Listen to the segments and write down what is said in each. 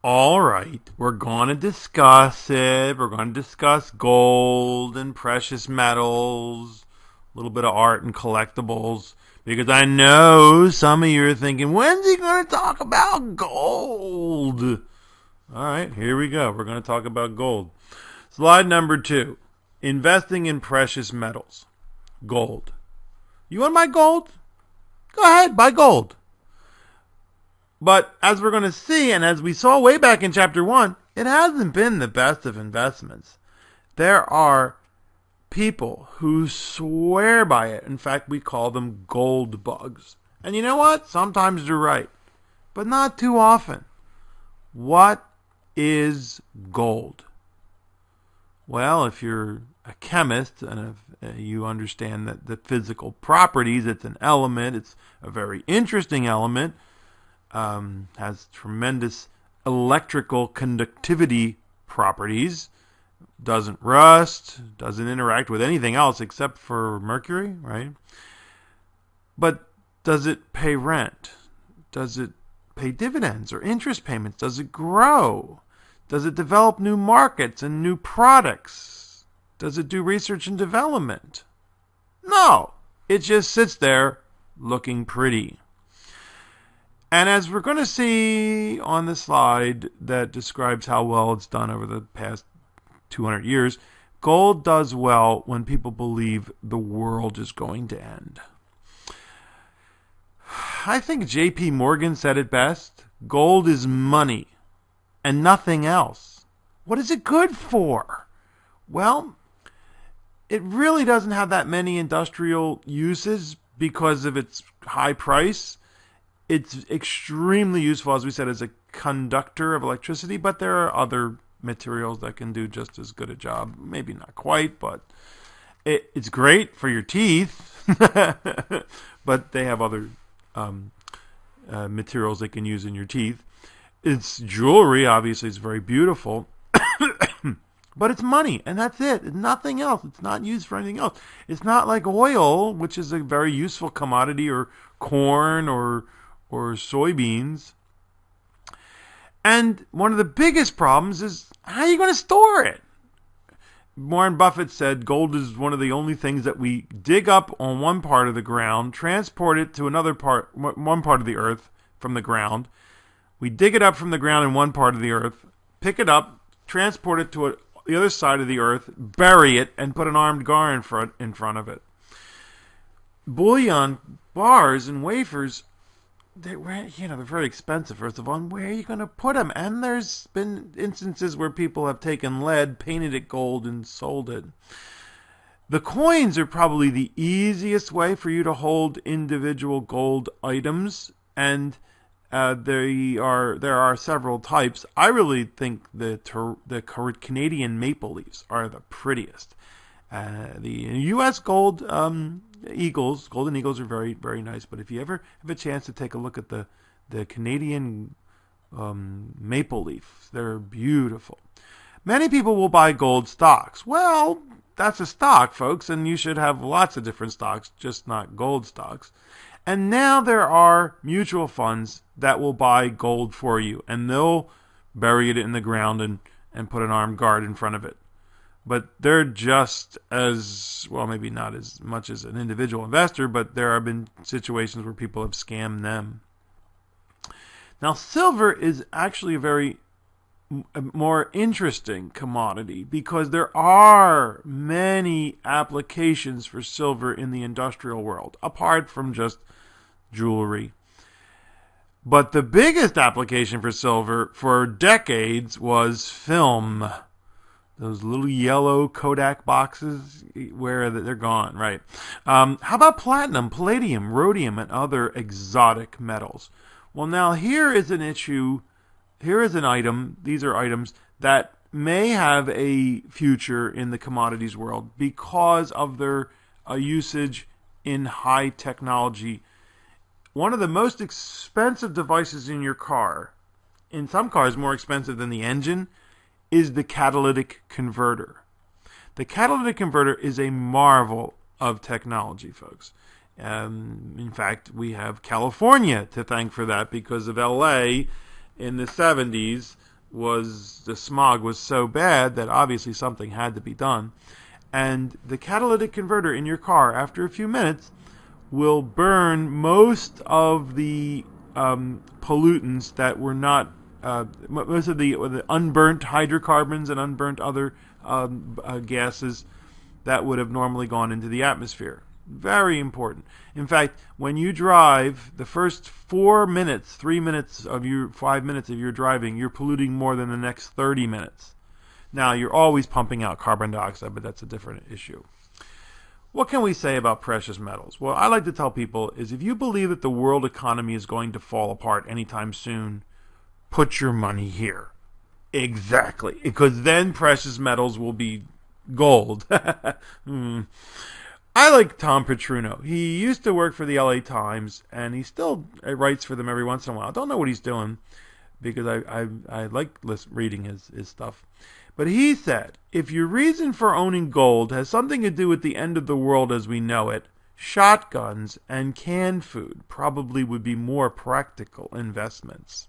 All right, we're going to discuss it. We're going to discuss gold and precious metals, a little bit of art and collectibles, because I know some of you are thinking, when's he going to talk about gold? All right, here we go. We're going to talk about gold. Slide number 2, investing in precious metals. Gold. You want my gold? Go ahead, buy gold. But as we're going to see, and as we saw way back in chapter 1, it hasn't been the best of investments. There are people who swear by it. In fact, we call them gold bugs. And you know what? Sometimes they're right, but not too often. What is gold? Well, if you're a chemist and if you understand that the physical properties, it's an element, it's a very interesting element. Has tremendous electrical conductivity properties, doesn't rust, doesn't interact with anything else except for mercury, right? But does it pay rent? Does it pay dividends or interest payments? Does it grow? Does it develop new markets and new products? Does it do research and development? No, it just sits there looking pretty. And as we're going to see on the slide that describes how well it's done over the past 200 years, gold does well when people believe the world is going to end. I think J.P. Morgan said it best. Gold is money and nothing else. What is it good for? Well, it really doesn't have that many industrial uses because of its high price. It's extremely useful, as we said, as a conductor of electricity, but there are other materials that can do just as good a job. Maybe not quite, but it's great for your teeth. But they have other materials they can use in your teeth. It's jewelry, obviously, it's very beautiful. But it's money, and that's it. It's nothing else. It's not used for anything else. It's not like oil, which is a very useful commodity, or corn, or soybeans. And one of the biggest problems is, how are you going to store it? Warren Buffett said gold is one of the only things that we dig up on one part of the ground, transport it to another part, one part of the earth from the ground. We dig it up from the ground in one part of the earth, pick it up, transport it to the other side of the earth, bury it, and put an armed guard in front of it. Bullion bars and wafers, they're very expensive, first of all, and where are you going to put them? And there's been instances where people have taken lead, painted it gold, and sold it. The coins are probably the easiest way for you to hold individual gold items, and there are several types. I really think the Canadian maple leaves are the prettiest. The U.S. gold golden eagles are very, very nice. But if you ever have a chance to take a look at the Canadian maple leaf, they're beautiful. Many people will buy gold stocks. Well, that's a stock, folks, and you should have lots of different stocks, just not gold stocks. And now there are mutual funds that will buy gold for you, and they'll bury it in the ground and put an armed guard in front of it. But they're just as, well, maybe not as much as an individual investor, but there have been situations where people have scammed them. Now, silver is actually a more interesting commodity because there are many applications for silver in the industrial world, apart from just jewelry. But the biggest application for silver for decades was film. Those little yellow Kodak boxes, where they're gone, right? How about platinum, palladium, rhodium, and other exotic metals? Well, now here is an issue. Here is an item. These are items that may have a future in the commodities world because of their usage in high technology. One of the most expensive devices in your car, in some cars more expensive than the engine, is the catalytic converter. The catalytic converter is a marvel of technology, folks. In fact, we have California to thank for that because of LA in the 70s. the smog was so bad that obviously something had to be done. And the catalytic converter in your car, after a few minutes, will burn most of the pollutants that were not, most of the unburnt hydrocarbons and unburnt other gases that would have normally gone into the atmosphere. Very important. In fact, when you drive, the first 4 minutes, 3 minutes of your 5 minutes of your driving, you're polluting more than the next 30 minutes. Now, you're always pumping out carbon dioxide, but that's a different issue. What can we say about precious metals? Well, I like to tell people is if you believe that the world economy is going to fall apart anytime soon, put your money here. Exactly. Because then precious metals will be gold. I like Tom Petruno. He used to work for the LA Times, and he still writes for them every once in a while. I don't know what he's doing, because I like reading his stuff. But he said, if your reason for owning gold has something to do with the end of the world as we know it, shotguns and canned food probably would be more practical investments.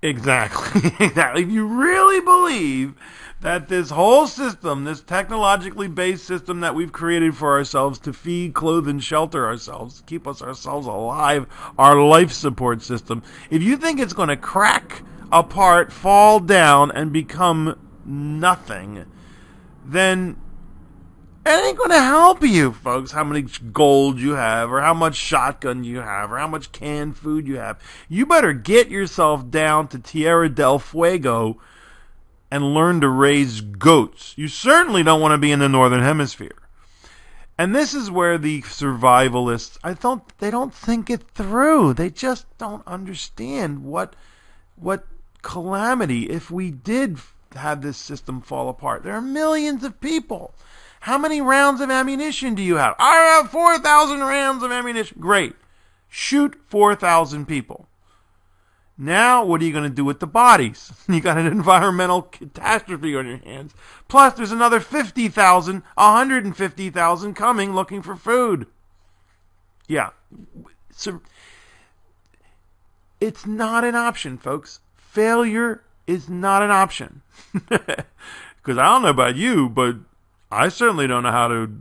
Exactly. Exactly. If you really believe that this whole system, this technologically based system that we've created for ourselves to feed, clothe, and shelter ourselves, keep ourselves alive, our life support system, if you think it's going to crack apart, fall down, and become nothing, then it ain't going to help you, folks, how much gold you have, or how much shotgun you have, or how much canned food you have. You better get yourself down to Tierra del Fuego and learn to raise goats. You certainly don't want to be in the Northern Hemisphere. And this is where the survivalists, they don't think it through. They just don't understand what calamity if we did have this system fall apart. There are millions of people. How many rounds of ammunition do you have? I have 4,000 rounds of ammunition. Great. Shoot 4,000 people. Now, what are you going to do with the bodies? You got an environmental catastrophe on your hands. Plus, there's another 50,000, 150,000 coming looking for food. Yeah. So, it's not an option, folks. Failure is not an option. Because I don't know about you, but I certainly don't know how to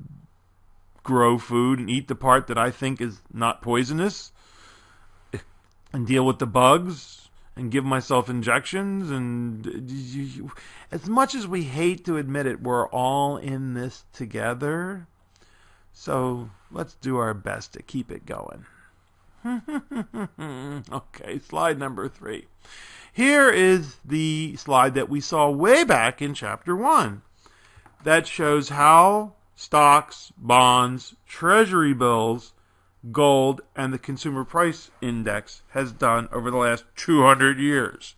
grow food and eat the part that I think is not poisonous, and deal with the bugs, and give myself injections. And as much as we hate to admit it, we're all in this together. So let's do our best to keep it going. Okay, slide number 3. Here is the slide that we saw way back in Chapter 1. That shows how stocks, bonds, treasury bills, gold, and the consumer price index has done over the last 200 years.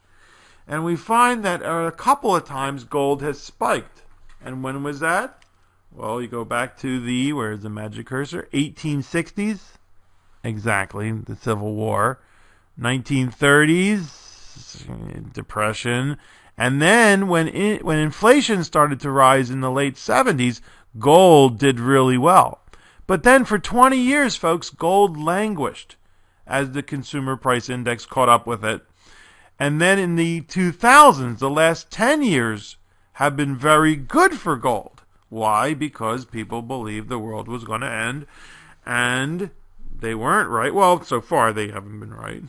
And we find that a couple of times gold has spiked. And when was that? Well, you go back to where's the magic cursor? 1860s. Exactly, the Civil War. 1930s, Depression. And then when inflation started to rise in the late 70s, gold did really well. But then for 20 years, folks, gold languished as the consumer price index caught up with it. And then in the 2000s, the last 10 years have been very good for gold. Why? Because people believed the world was going to end, and they weren't right. Well, so far they haven't been right.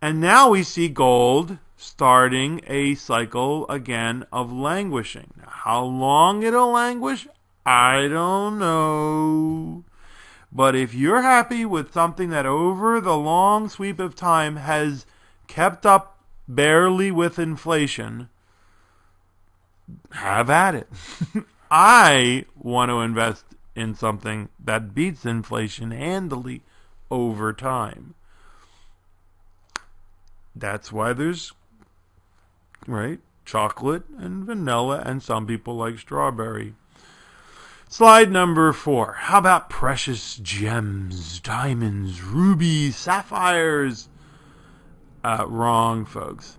And now we see gold starting a cycle again of languishing. Now, how long it'll languish, I don't know. But if you're happy with something that over the long sweep of time has kept up barely with inflation, have at it. I want to invest in something that beats inflation handily over time. That's why there's, chocolate and vanilla, and some people like strawberry. Slide number 4. How about precious gems, diamonds, rubies, sapphires? Wrong, folks.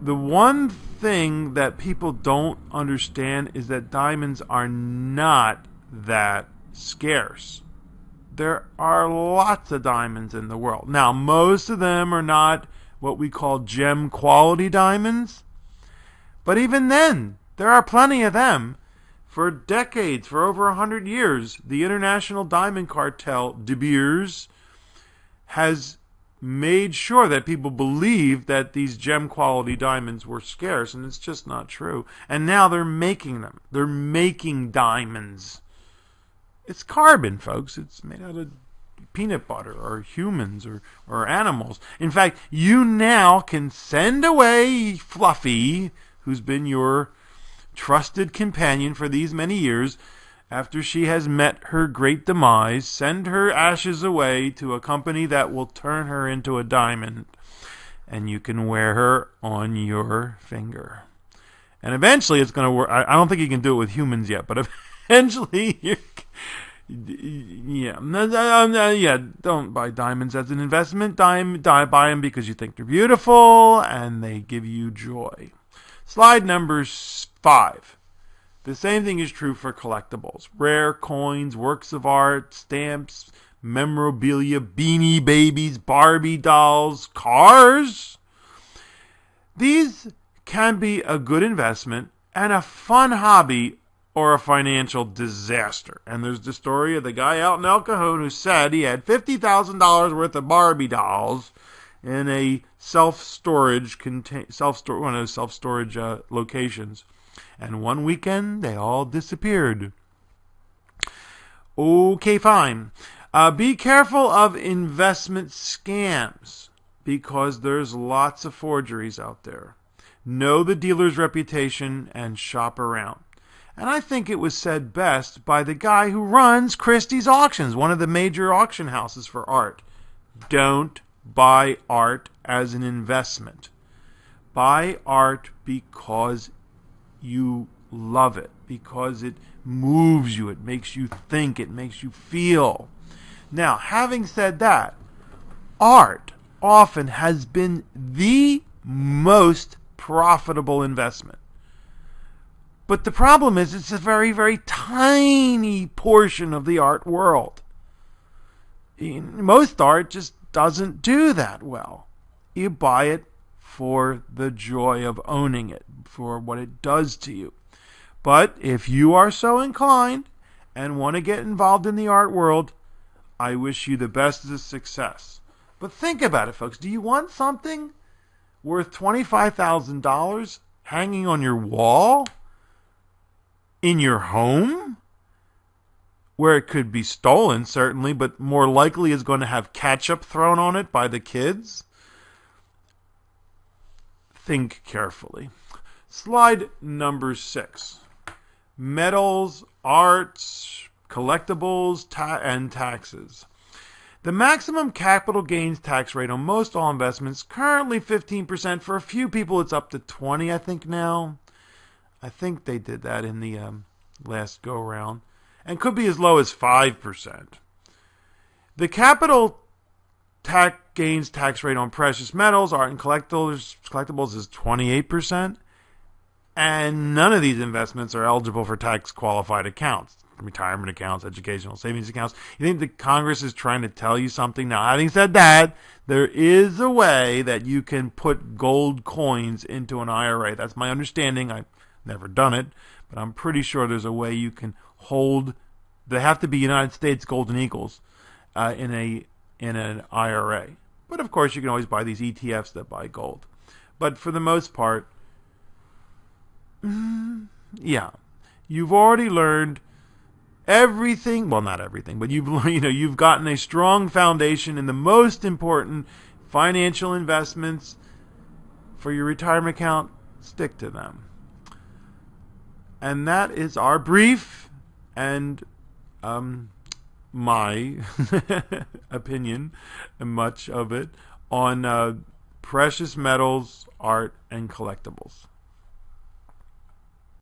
The one thing that people don't understand is that diamonds are not that scarce. There are lots of diamonds in the world. Now, most of them are not what we call gem quality diamonds. But even then, there are plenty of them. For decades, for over 100 years, the international diamond cartel, De Beers, has made sure that people believe that these gem quality diamonds were scarce, and it's just not true. And now they're making them. They're making diamonds. It's carbon, folks. It's made out of peanut butter or humans or animals. In fact, you now can send away Fluffy, who's been your trusted companion for these many years, after she has met her great demise, send her ashes away to a company that will turn her into a diamond, and you can wear her on your finger. And eventually it's going to work. I don't think you can do it with humans yet, but eventually don't buy diamonds as an investment. Buy them because you think they're beautiful and they give you joy. Slide number 5. The same thing is true for collectibles. Rare coins, works of art, stamps, memorabilia, Beanie Babies, Barbie dolls, cars. These can be a good investment and a fun hobby or a financial disaster. And there's the story of the guy out in El Cajon who said he had $50,000 worth of Barbie dolls in a self-storage one of those self-storage locations. And one weekend, they all disappeared. Okay, fine. Be careful of investment scams, because there's lots of forgeries out there. Know the dealer's reputation and shop around. And I think it was said best by the guy who runs Christie's Auctions, one of the major auction houses for art. Don't buy art as an investment. Buy art because you love it, because it moves you, it makes you think, it makes you feel. Now, having said that, art often has been the most profitable investment. But the problem is it's a very, very tiny portion of the art world. Most art just doesn't do that well. You buy it for the joy of owning it, for what it does to you. But if you are so inclined and want to get involved in the art world, I wish you the best of success. But think about it, folks. Do you want something worth $25,000 hanging on your wall in your home, where it could be stolen, certainly, but more likely is going to have ketchup thrown on it by the kids? Think carefully. Slide number 6. Metals, arts, collectibles, and taxes. The maximum capital gains tax rate on most all investments, currently 15%. For a few people, it's up to 20%, I think, now. I think they did that in the last go-round. And could be as low as 5%. The gains tax rate on precious metals, art, and collectibles is 28%. And none of these investments are eligible for tax-qualified accounts. Retirement accounts, educational savings accounts. You think the Congress is trying to tell you something? Now, having said that, there is a way that you can put gold coins into an IRA. That's my understanding. I've never done it, but I'm pretty sure there's a way you can hold. They have to be United States Golden Eagles in an IRA. But of course, you can always buy these ETFs that buy gold. But for the most part, yeah, you've already learned everything. Well, not everything, but you've gotten a strong foundation in the most important financial investments for your retirement account. Stick to them. And that is our brief and my opinion, much of it, on precious metals, art, and collectibles.